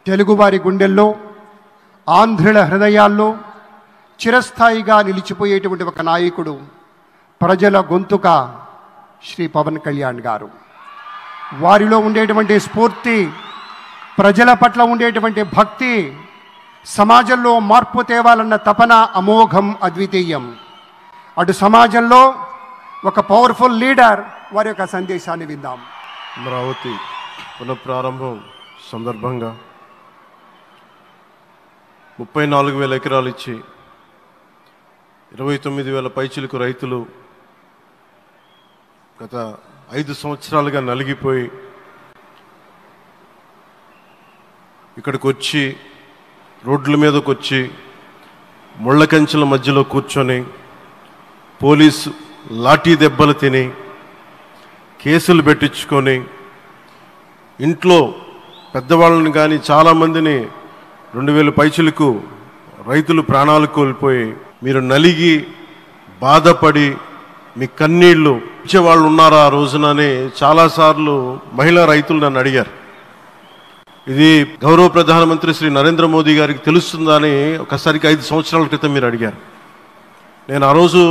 తెలుగువారి గుండెల్లో, ఆంధ్రుల హృదయాల్లో చిరస్థాయిగా నిలిచిపోయేటువంటి ఒక నాయకుడు, ప్రజల గొంతుక శ్రీ పవన్ కళ్యాణ్ గారు. వారిలో ఉండేటువంటి స్ఫూర్తి, ప్రజల పట్ల ఉండేటువంటి భక్తి, సమాజంలో మార్పు తేవాలన్న తపన అమోఘం, అద్వితీయం. అటు సమాజంలో ఒక పవర్ఫుల్ లీడర్, వారి యొక్క సందేశాన్ని విందాం. అమరావతి పునఃప్రారంభం సందర్భంగా 34,000 ఎకరాలు ఇచ్చి 29,000 పైచిలకు రైతులు గత 5 సంవత్సరాలుగా నలిగిపోయి ఇక్కడికి వచ్చి, రోడ్ల మీదకి వచ్చి, ముళ్ళ కంచెల మధ్యలో కూర్చొని పోలీసు లాఠీ దెబ్బలు తిని, కేసులు పెట్టించుకొని, ఇంట్లో పెద్దవాళ్ళని కానీ చాలామందిని 2,000 పైచిలకు రైతులు ప్రాణాలు కోల్పోయి, మీరు నలిగి బాధపడి మీ కన్నీళ్లు ఇచ్చేవాళ్ళు ఉన్నారా ఆ రోజునని చాలాసార్లు మహిళా రైతులు నన్ను అడిగారు. ఇది గౌరవ ప్రధానమంత్రి శ్రీ నరేంద్ర మోదీ గారికి తెలుస్తుందా అని ఒకసారికి 5 సంవత్సరాల క్రితం మీరు అడిగారు. నేను ఆ రోజు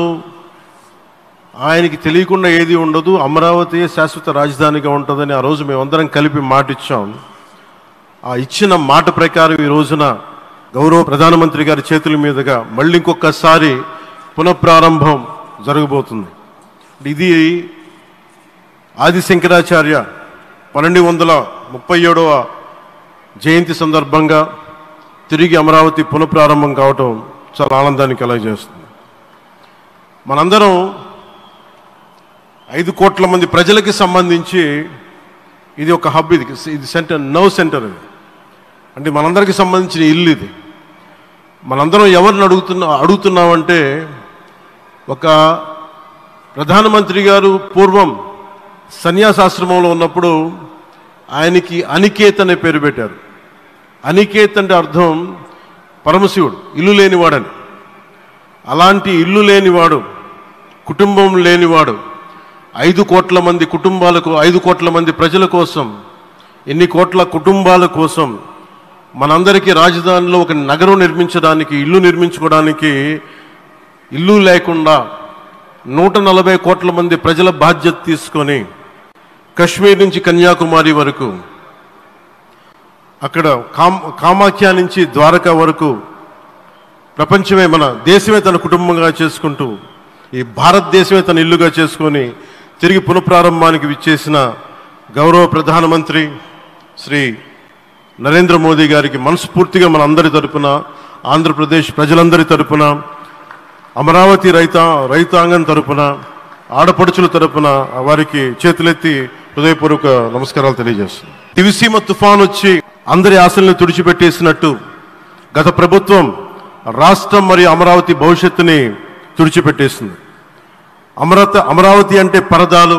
ఆయనకి తెలియకుండా ఏది ఉండదు, అమరావతి శాశ్వత రాజధానిగా ఉంటుందని ఆ రోజు మేమందరం కలిపి మాట ఇచ్చాం. ఆ ఇచ్చిన మాట ప్రకారం ఈ రోజున గౌరవ ప్రధానమంత్రి గారి చేతుల మీదుగా మళ్ళీ ఇంకొకసారి పునఃప్రారంభం జరగబోతుంది. ఇది ఆది శంకరాచార్య 1237వ జయంతి సందర్భంగా తిరిగి అమరావతి పునఃప్రారంభం కావటం చాలా ఆనందాన్ని కలగజేస్తుంది. మనందరం 5 కోట్ల మంది ప్రజలకి సంబంధించి ఇది ఒక హబ్, ఇది సెంటర్, నవ్ సెంటర్. ఇది అంటే మనందరికి సంబంధించిన ఇల్లు. ఇది మనందరం ఎవరిని అడుగుతున్నామంటే, ఒక ప్రధానమంత్రి గారు పూర్వం సన్యాసాశ్రమంలో ఉన్నప్పుడు ఆయనకి అనికేత్ అనే పేరు పెట్టారు. అనికేత్ అంటే అర్థం పరమశివుడు, ఇల్లు లేనివాడని. అలాంటి ఇల్లు లేనివాడు, కుటుంబం లేనివాడు 5 కోట్ల మంది కుటుంబాలకు, 5 కోట్ల మంది ప్రజల కోసం, ఎన్ని కోట్ల కుటుంబాల కోసం మనందరికీ రాజధానిలో ఒక నగరం నిర్మించడానికి, ఇల్లు నిర్మించుకోవడానికి ఇల్లు లేకుండా 140 కోట్ల మంది ప్రజల బాధ్యత తీసుకొని కశ్మీర్ నుంచి కన్యాకుమారి వరకు, అక్కడ కామాఖ్య నుంచి ద్వారకా వరకు ప్రపంచమే, మన దేశమే తన కుటుంబంగా చేసుకుంటూ, ఈ భారతదేశమే తన ఇల్లుగా చేసుకొని తిరిగి పునఃప్రారంభానికి విచ్చేసిన గౌరవ ప్రధానమంత్రి శ్రీ నరేంద్ర మోదీ గారికి మనస్ఫూర్తిగా మన అందరి తరపున, ఆంధ్రప్రదేశ్ ప్రజలందరి తరపున, అమరావతి రైతాంగం తరపున, ఆడపడుచుల తరపున వారికి చేతులెత్తి హృదయపూర్వక నమస్కారాలు తెలియజేస్తున్నాను. దివిసీమ తుఫాన్ వచ్చి అందరి ఆశల్ని తుడిచిపెట్టేసినట్టు గత ప్రభుత్వం రాష్ట్రం మరియు అమరావతి భవిష్యత్తుని తుడిచిపెట్టేసింది. అమరావతి అంటే పరదాలు,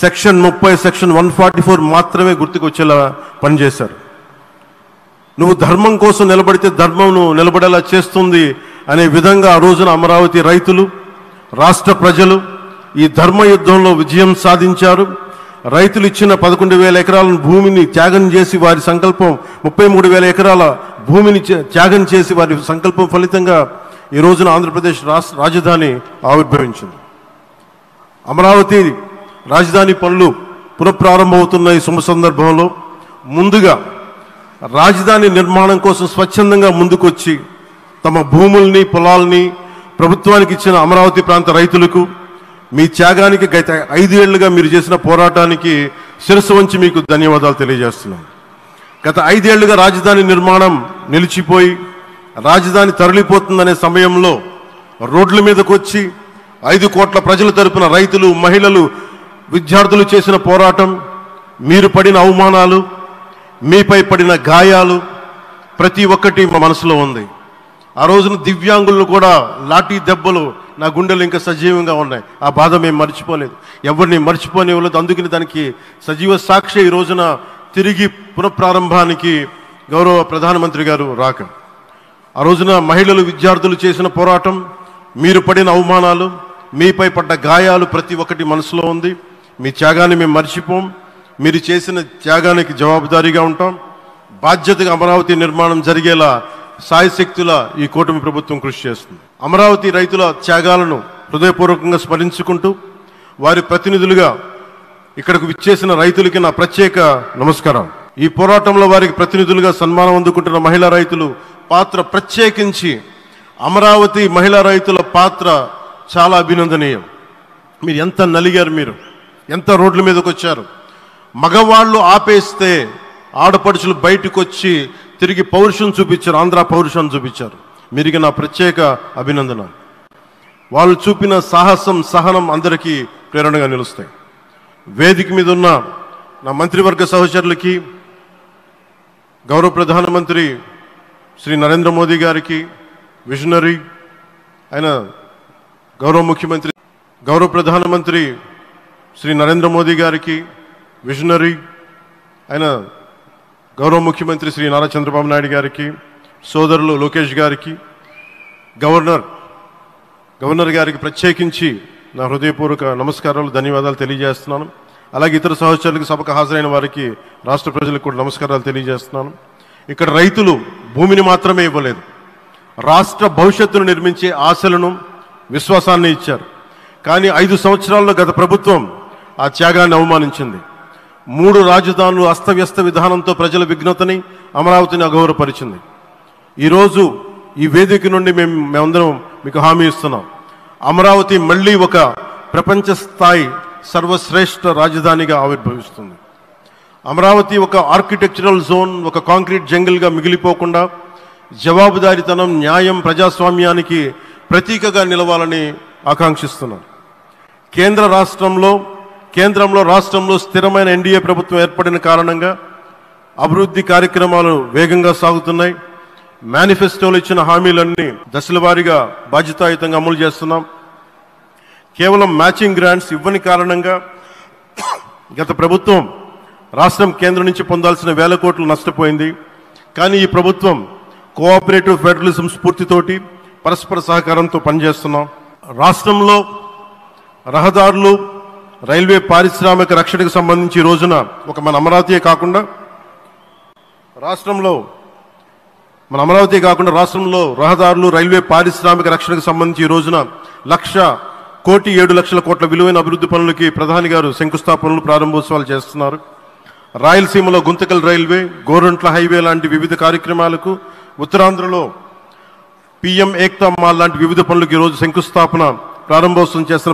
సెక్షన్ 30, సెక్షన్ 144 మాత్రమే గుర్తుకొచ్చేలా పనిచేశారు. నువ్వు ధర్మం కోసం నిలబడితే ధర్మం నువ్వు నిలబడేలా చేస్తుంది అనే విధంగా ఆ రోజున అమరావతి రైతులు, రాష్ట్ర ప్రజలు ఈ ధర్మ యుద్ధంలో విజయం సాధించారు. రైతులు ఇచ్చిన 11,000 ఎకరాల భూమిని త్యాగం చేసి, వారి సంకల్పం 33,000 ఎకరాల భూమిని త్యాగం చేసి, వారి సంకల్పం ఫలితంగా ఈ రోజున ఆంధ్రప్రదేశ్ రాజధాని ఆవిర్భవించింది. అమరావతి రాజధాని పనులు పునఃప్రారంభమవుతున్న ఈ శుభ సందర్భంలో ముందుగా రాజధాని నిర్మాణం కోసం స్వచ్ఛందంగా ముందుకొచ్చి తమ భూముల్ని, పొలాల్ని ప్రభుత్వానికి ఇచ్చిన అమరావతి ప్రాంత రైతులకు, మీ త్యాగానికి గత 5 ఏళ్లుగా మీరు చేసిన పోరాటానికి శిరస్సు వంచి మీకు ధన్యవాదాలు తెలియజేస్తున్నాను. గత 5 ఏళ్లుగా రాజధాని నిర్మాణం నిలిచిపోయి రాజధాని తరలిపోతుందనే సమయంలో రోడ్ల మీదకు వచ్చి 5 కోట్ల ప్రజల తరపున రైతులు, మహిళలు, విద్యార్థులు చేసిన పోరాటం, మీరు పడిన అవమానాలు, మీపై పడిన గాయాలు ప్రతి ఒక్కటి మా మనసులో ఉంది. ఆ రోజున దివ్యాంగులను కూడా లాఠీ దెబ్బలు నా గుండెలు ఇంకా సజీవంగా ఉన్నాయి. ఆ బాధ మేము మర్చిపోలేదు, ఎవరిని మర్చిపోనివ్వలేదు. అందుకని దానికి సజీవ సాక్షి ఈ రోజున తిరిగి పునఃప్రారంభానికి గౌరవ ప్రధానమంత్రి గారు రాక, ఆ రోజున మహిళలు, విద్యార్థులు చేసిన పోరాటం, మీరు పడిన అవమానాలు, మీపై పడ్డ గాయాలు ప్రతి ఒక్కటి మనసులో ఉంది. మీ త్యాగాన్ని మేము మర్చిపోం. మీరు చేసిన త్యాగానికి జవాబుదారీగా ఉంటాం. బాధ్యతగా అమరావతి నిర్మాణం జరిగేలా సాయశక్తుల ఈ కూటమి ప్రభుత్వం కృషి చేస్తుంది. అమరావతి రైతుల త్యాగాలను హృదయపూర్వకంగా స్మరించుకుంటూ వారి ప్రతినిధులుగా ఇక్కడకు విచ్చేసిన రైతులకి నా ప్రత్యేక నమస్కారం. ఈ పోరాటంలో వారికి ప్రతినిధులుగా సన్మానం అందుకుంటున్న మహిళా రైతులు పాత్ర, ప్రత్యేకించి అమరావతి మహిళా రైతుల పాత్ర చాలా అభినందనీయం. మీరు ఎంత నలిగారు, మీరు ఎంత రోడ్ల మీదకి వచ్చారు. మగవాళ్ళు ఆపేస్తే ఆడపడుచులు బయటకు వచ్చి తిరిగి పౌరుషం చూపించారు, ఆంధ్ర పౌరుషం చూపించారు. మీరికి నా ప్రత్యేక అభినందన. వాళ్ళు చూపిన సాహసం, సహనం అందరికీ ప్రేరణగా నిలుస్తాయి. వేదిక మీద ఉన్న నా మంత్రివర్గ సహచరులకి, గౌరవ ప్రధానమంత్రి శ్రీ నరేంద్ర మోదీ గారికి, విజనరీ అయిన గౌరవ ప్రధానమంత్రి శ్రీ నరేంద్ర మోదీ గారికి, విజనరీ అయిన గౌరవ ముఖ్యమంత్రి శ్రీ నారా చంద్రబాబు నాయుడు గారికి, సోదరులు లోకేష్ గారికి, గవర్నర్ గారికి ప్రత్యేకించి నా హృదయపూర్వక నమస్కారాలు, ధన్యవాదాలు తెలియజేస్తున్నాను. అలాగే ఇతర సహచరులకు, సభకు హాజరైన వారికి, రాష్ట్ర ప్రజలకు కూడా నమస్కారాలు తెలియజేస్తున్నాను. ఇక్కడ రైతులు భూమిని మాత్రమే ఇవ్వలేదు, రాష్ట్ర భవిష్యత్తును నిర్మించే ఆశలను, విశ్వాసాన్ని ఇచ్చారు. కానీ 5 సంవత్సరాల్లో గత ప్రభుత్వం ఆ త్యాగాన్ని అవమానించింది. 3 రాజధానులు, అస్తవ్యస్త విధానంతో ప్రజల విఘ్నతని, అమరావతిని అగౌరవపరిచింది. ఈరోజు ఈ వేదిక నుండి మేమందరం మీకు హామీ ఇస్తున్నాం, అమరావతి మళ్ళీ ఒక ప్రపంచ స్థాయి సర్వశ్రేష్ఠ రాజధానిగా ఆవిర్భవిస్తుంది. అమరావతి ఒక ఆర్కిటెక్చరల్ జోన్, ఒక కాంక్రీట్ జంగిల్గా మిగిలిపోకుండా జవాబుదారీతనం, న్యాయం, ప్రజాస్వామ్యానికి ప్రతీకగా నిలవాలని ఆకాంక్షిస్తున్నాం. కేంద్రంలో రాష్ట్రంలో స్థిరమైన ఎన్డీఏ ప్రభుత్వం ఏర్పడిన కారణంగా అభివృద్ధి కార్యక్రమాలు వేగంగా సాగుతున్నాయి. మేనిఫెస్టోలో ఇచ్చిన హామీలన్నీ దశల వారీగా బాధ్యతాయుతంగా అమలు చేస్తున్నాం. కేవలం మ్యాచింగ్ గ్రాంట్స్ ఇవ్వని కారణంగా గత ప్రభుత్వం రాష్ట్రం కేంద్రం నుంచి పొందాల్సిన 1000 కోట్లు నష్టపోయింది. కానీ ఈ ప్రభుత్వం కోఆపరేటివ్ ఫెడరలిజం స్ఫూర్తితోటి, పరస్పర సహకారంతో పనిచేస్తున్నాం. రాష్ట్రంలో రహదారులు, రైల్వే, పారిశ్రామిక రక్షణకు సంబంధించి ఈ రోజున మన అమరావతి కాకుండా రాష్ట్రంలో రహదారులు, రైల్వే, పారిశ్రామిక రక్షణకు సంబంధించి ఈ రోజున 1,07,00,000 కోట్ల విలువైన అభివృద్ధి పనులకి ప్రధాని గారు శంకుస్థాపనలు, ప్రారంభోత్సవాలు చేస్తున్నారు. రాయలసీమలో గుంతకల్ రైల్వే, గోరంట్ల హైవే లాంటి వివిధ కార్యక్రమాలకు, ఉత్తరాంధ్రలో పిఎం ఏక్తా మాల్ లాంటి వివిధ పనులకు ఈరోజు శంకుస్థాపన, ప్రారంభోత్సవం చేస్తున్న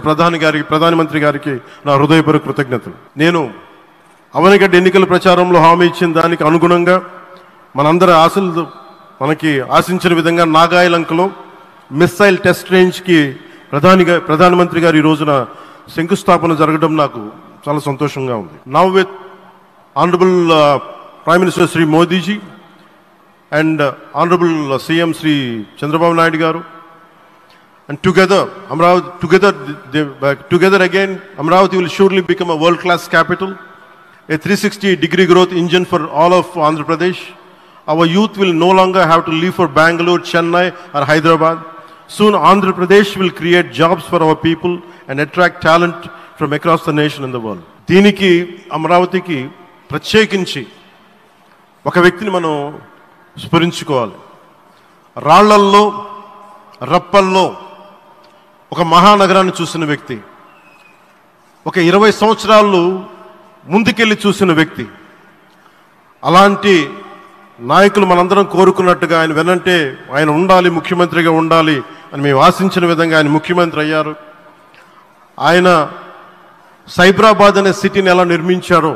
ప్రధానమంత్రి గారికి నా హృదయపూర్వక కృతజ్ఞతలు. నేను అవనిగడ్డ ఎన్నికల ప్రచారంలో హామీ ఇచ్చిన దానికి అనుగుణంగా మనందరి ఆశలు మనకి ఆశించిన విధంగా నాగాయలంకలో మిస్సైల్ టెస్ట్ రేంజ్కి ప్రధానమంత్రి గారు ఈ రోజున శంకుస్థాపన జరగడం నాకు చాలా సంతోషంగా ఉంది. Now with honourable prime minister Shri Modiji and honourable CM Shri Chandrababu Naidu గారు, and together again Amravati will surely become a world class capital, a 360-degree growth engine for all of Andhra Pradesh. Our youth will no longer have to leave for Bangalore, Chennai or Hyderabad. Soon Andhra Pradesh will create jobs for our people and attract talent from across the nation and the world. దీనికి అమరావతికి ప్రత్యేకించి ఒక వ్యక్తిని మనం స్మరించుకోవాలి. రాళ్లల్లో, రప్పల్లో ఒక మహానగరాన్ని చూసిన వ్యక్తి, ఒక 20 సంవత్సరాలు ముందుకెళ్ళి చూసిన వ్యక్తి. అలాంటి నాయకులు మనందరం కోరుకున్నట్టుగా ఆయన వెనంటే ఆయన ఉండాలి, ముఖ్యమంత్రిగా ఉండాలి అని మేము ఆశించిన విధంగా ఆయన ముఖ్యమంత్రి అయ్యారు. ఆయన సైబరాబాద్ అనే సిటీని ఎలా నిర్మించారో,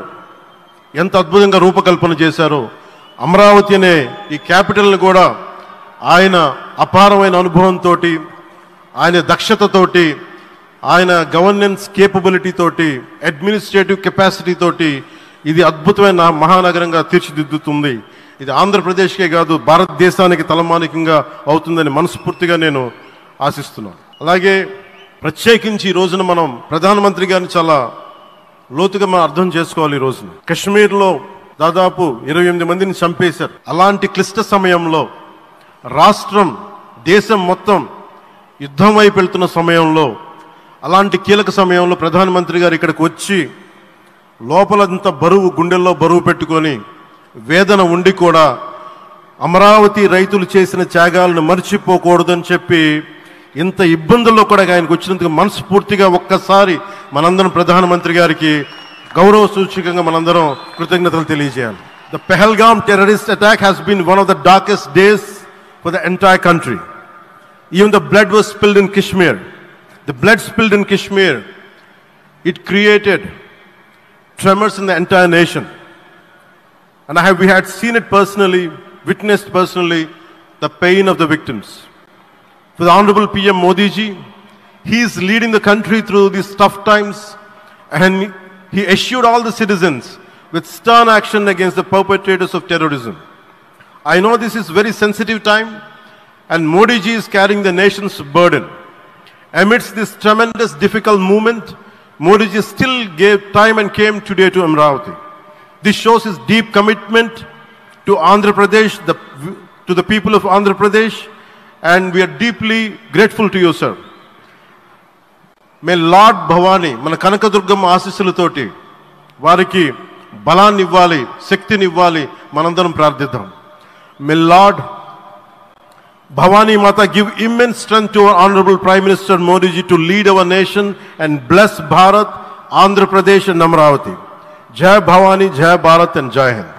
ఎంత అద్భుతంగా రూపకల్పన చేశారో, అమరావతి అనే ఈ క్యాపిటల్ని కూడా ఆయన అపారమైన అనుభవంతో, ఆయన దక్షతతోటి, ఆయన గవర్నెన్స్ కేపబిలిటీ తోటి, అడ్మినిస్ట్రేటివ్ కెపాసిటీ తోటి ఇది అద్భుతమైన మహానగరంగా తీర్చిదిద్దుతుంది. ఇది ఆంధ్రప్రదేశ్కే కాదు, భారతదేశానికి తలమానికంగా అవుతుందని మనస్ఫూర్తిగా నేను ఆశిస్తున్నాను. అలాగే ప్రత్యేకించి ఈ రోజున మనం ప్రధానమంత్రి గారిని చాలా లోతుగా మనం అర్థం చేసుకోవాలి. ఈ రోజున కశ్మీర్లో దాదాపు 28 మందిని చంపేశారు. అలాంటి క్లిష్ట సమయంలో, రాష్ట్రం, దేశం మొత్తం యుద్ధం వైపు వెళ్తున్న సమయంలో, అలాంటి కీలక సమయంలో ప్రధానమంత్రి గారు ఇక్కడికి వచ్చి లోపలంతా బరువు, గుండెల్లో బరువు పెట్టుకొని వేదన ఉండి కూడా అమరావతి రైతులు చేసిన త్యాగాలను మర్చిపోకూడదని చెప్పి ఇంత ఇబ్బందుల్లో కూడా ఆయనకు వచ్చినందుకు మనస్ఫూర్తిగా ఒక్కసారి మనందరం ప్రధానమంత్రి గారికి గౌరవ సూచకంగా మనందరం కృతజ్ఞతలు తెలియజేయాలి. The Pahalgam terrorist attack has been one of the darkest days for the entire country. Even the blood was spilled in Kashmir. The blood spilled in Kashmir, it created tremors in the entire nation. And we had seen it personally, witnessed personally, the pain of the victims. For the Honorable PM Modi ji, he is leading the country through these tough times, and he assured all the citizens with stern action against the perpetrators of terrorism. I know this is very sensitive time, and Modi ji is carrying the nation's burden. Amidst this tremendous difficult movement, Modi ji still gave time and came today to Amravati. This shows his deep commitment to Andhra Pradesh, to the people of Andhra Pradesh, and we are deeply grateful to you, sir. May Lord Bhavani, మన కనకదుర్గమ్మ ఆశీస్సులతోటి వారికి బలాన్ని ఇవ్వాలి, శక్తిని ఇవ్వాలి, మనందరం ప్రార్థిద్దాం. May Lord Bhavani Mata give immense strength to our Honorable Prime Minister Modi ji to lead our nation and bless Bharat, Andhra Pradesh and Amravati. Jai Bhavani, Jai Bharat and Jai Hind.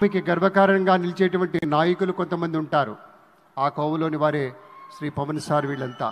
మీకు గర్వకారణంగా నిలిచేటువంటి నాయకులు కొంతమంది ఉంటారు. ఆ కోవలోని వారే Shri Pawan sir వీళ్ళంతా.